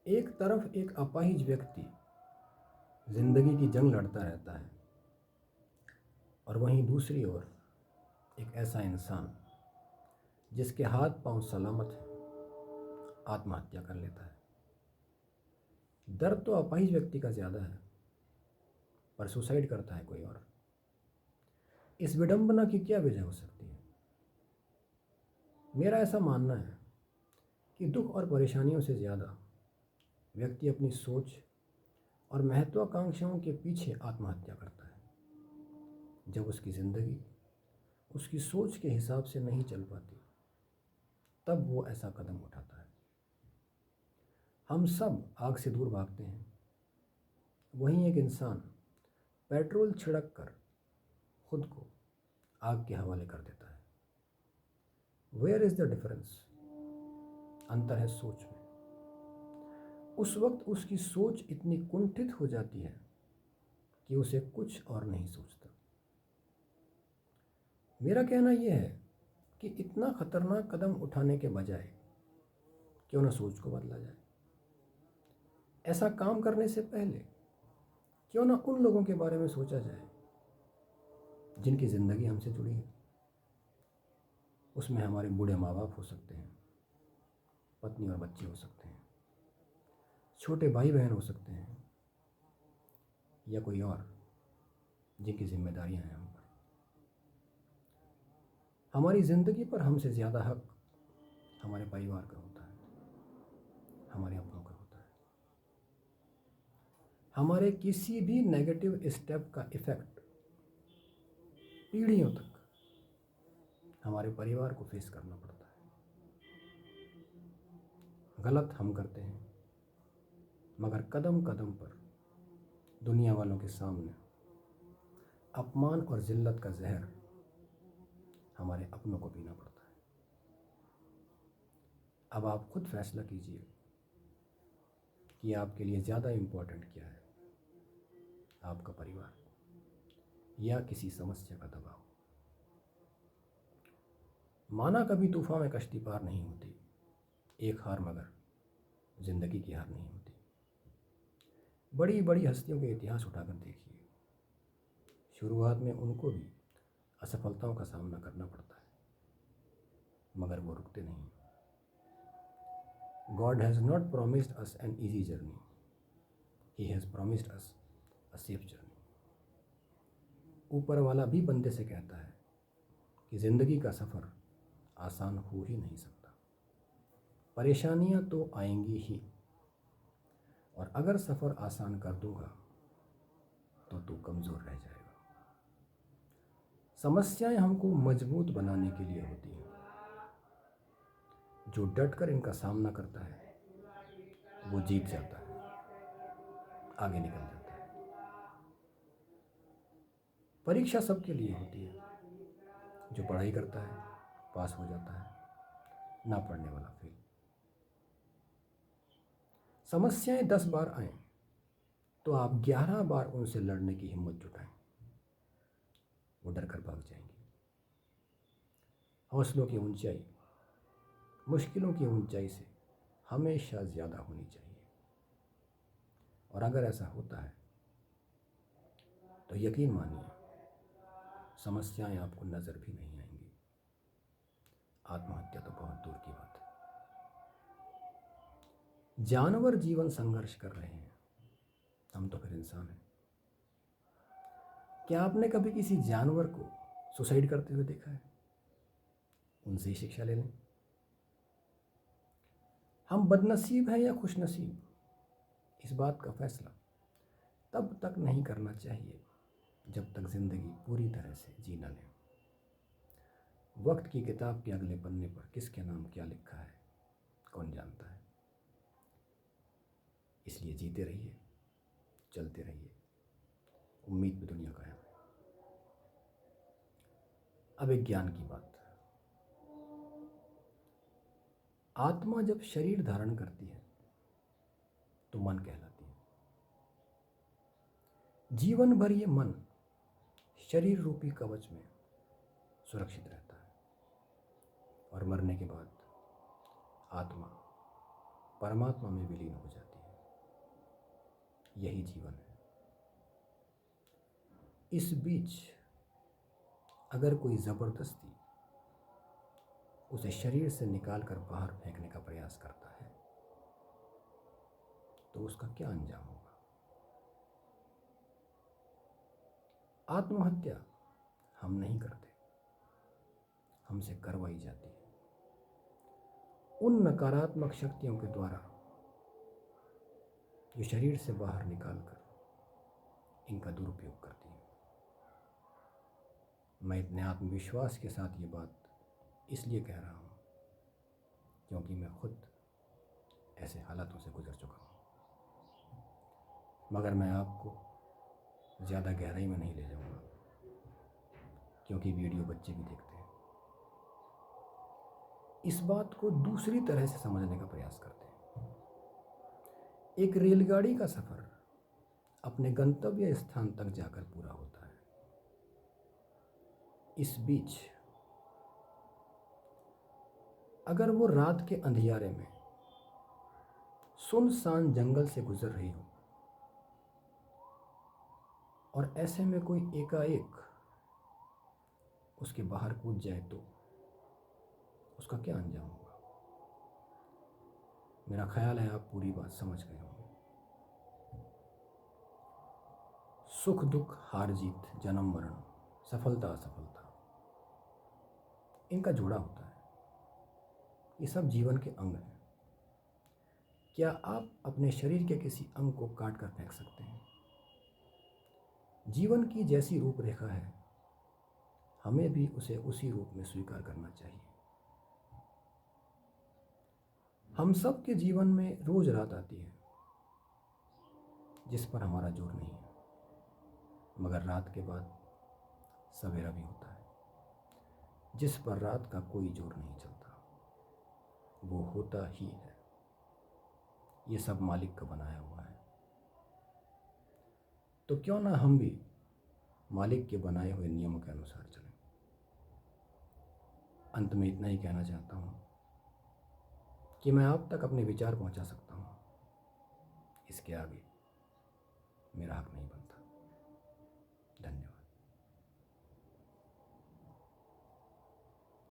एक तरफ एक अपाहिज व्यक्ति जिंदगी की जंग लड़ता रहता है और वहीं दूसरी ओर एक ऐसा इंसान जिसके हाथ पांव सलामत हैं आत्महत्या कर लेता है। दर्द तो अपाहिज व्यक्ति का ज़्यादा है, पर सुसाइड करता है कोई और। इस विडंबना की क्या वजह हो सकती है? मेरा ऐसा मानना है कि दुख और परेशानियों से ज़्यादा व्यक्ति अपनी सोच और महत्वाकांक्षाओं के पीछे आत्महत्या करता है। जब उसकी ज़िंदगी उसकी सोच के हिसाब से नहीं चल पाती, तब वो ऐसा कदम उठाता है। हम सब आग से दूर भागते हैं, वहीं एक इंसान पेट्रोल छिड़क कर खुद को आग के हवाले कर देता है। Where is the difference? अंतर है सोच में। उस वक्त उसकी सोच इतनी कुंठित हो जाती है कि उसे कुछ और नहीं सोचता। मेरा कहना यह है कि इतना खतरनाक कदम उठाने के बजाय क्यों ना सोच को बदला जाए। ऐसा काम करने से पहले क्यों ना उन लोगों के बारे में सोचा जाए जिनकी ज़िंदगी हमसे जुड़ी है। उसमें हमारे बूढ़े माँ बाप हो सकते हैं, पत्नी और बच्चे हो सकते हैं, छोटे भाई बहन हो सकते हैं, या कोई और जिनकी जिम्मेदारियां हैं हम पर। हमारी ज़िंदगी पर हमसे ज़्यादा हक हमारे परिवार का होता है, हमारे अपनों का होता है। हमारे किसी भी नेगेटिव स्टेप का इफ़ेक्ट पीढ़ियों तक हमारे परिवार को फेस करना पड़ता है। गलत हम करते हैं, मगर कदम कदम पर दुनिया वालों के सामने अपमान और जिल्लत का जहर हमारे अपनों को पीना पड़ता है। अब आप खुद फैसला कीजिए कि आपके लिए ज़्यादा इम्पोर्टेंट क्या है, आपका परिवार या किसी समस्या का दबाव। माना कभी तूफान में कश्ती पार नहीं होती, एक हार मगर ज़िंदगी की हार नहीं होती। बड़ी बड़ी हस्तियों के इतिहास उठाकर देखिए, शुरुआत में उनको भी असफलताओं का सामना करना पड़ता है, मगर वो रुकते नहीं। God has not promised us an easy journey. He has promised us a safe journey. ऊपर वाला भी बंदे से कहता है कि ज़िंदगी का सफ़र आसान हो ही नहीं सकता। परेशानियां तो आएंगी ही, और अगर सफ़र आसान कर दूंगा तो तू कमज़ोर रह जाएगा। समस्याएं हमको मजबूत बनाने के लिए होती हैं। जो डट कर इनका सामना करता है वो जीत जाता है, आगे निकल जाता है। परीक्षा सबके लिए होती है। जो पढ़ाई करता है पास हो जाता है, ना पढ़ने वाला फेल। समस्याएं 10 बार आएं तो आप 11 बार उनसे लड़ने की हिम्मत जुटाएं, वो डर कर भाग जाएंगी। हौसलों की ऊंचाई मुश्किलों की ऊंचाई से हमेशा ज़्यादा होनी चाहिए, और अगर ऐसा होता है तो यकीन मानिए समस्याएं आपको नज़र भी नहीं आएंगी। आत्महत्या तो बहुत दूर की बात है। जानवर जीवन संघर्ष कर रहे हैं, हम तो फिर इंसान हैं। क्या आपने कभी किसी जानवर को सुसाइड करते हुए देखा है? उनसे ही शिक्षा ले लें। हम बदनसीब हैं या खुशनसीब, इस बात का फैसला तब तक नहीं करना चाहिए जब तक ज़िंदगी पूरी तरह से जी न लें। वक्त की किताब के अगले पन्ने पर किसके नाम क्या लिखा है कौन जानता है। इसलिए जीते रहिए, चलते रहिए, उम्मीद में दुनिया कायम है। अब एक ज्ञान की बात। आत्मा जब शरीर धारण करती है तो मन कहलाती है। जीवन भर ये मन शरीर रूपी कवच में सुरक्षित रहता है, और मरने के बाद आत्मा परमात्मा में विलीन हो जाती है। यही जीवन है। इस बीच अगर कोई ज़बरदस्ती उसे शरीर से निकाल कर बाहर फेंकने का प्रयास करता है तो उसका क्या अंजाम होगा? आत्महत्या हम नहीं करते, हमसे करवाई जाती है उन नकारात्मक शक्तियों के द्वारा जो शरीर से बाहर निकालकर इनका दुरुपयोग करती है। मैं इतने आत्मविश्वास के साथ ये बात इसलिए कह रहा हूँ क्योंकि मैं खुद ऐसे हालातों से गुजर चुका हूँ। मगर मैं आपको ज़्यादा गहराई में नहीं ले जाऊँगा क्योंकि वीडियो बच्चे भी देखते हैं। इस बात को दूसरी तरह से समझने का प्रयास करते हैं। एक रेलगाड़ी का सफ़र अपने गंतव्य स्थान तक जाकर पूरा होता है। इस बीच अगर वो रात के अंधियारे में सुनसान जंगल से गुजर रही हो और ऐसे में कोई एकाएक उसके बाहर कूद जाए तो उसका क्या अंजाम होगा? मेरा ख्याल है आप पूरी बात समझ गए होंगे। सुख दुख, हार जीत, जन्म मरण, सफलता असफलता, इनका जुड़ा होता है। ये सब जीवन के अंग हैं। क्या आप अपने शरीर के किसी अंग को काट कर फेंक सकते हैं? जीवन की जैसी रूपरेखा है हमें भी उसे उसी रूप में स्वीकार करना चाहिए। हम सब के जीवन में रोज रात आती है जिस पर हमारा जोर नहीं है, मगर रात के बाद सवेरा भी होता है जिस पर रात का कोई जोर नहीं चलता। वो होता ही है। ये सब मालिक का बनाया हुआ है। तो क्यों ना हम भी मालिक के बनाए हुए नियमों के अनुसार चलें। अंत में इतना ही कहना चाहता हूँ कि मैं आप तक अपने विचार पहुँचा सकता हूँ, इसके आगे मेरा हक नहीं बनता।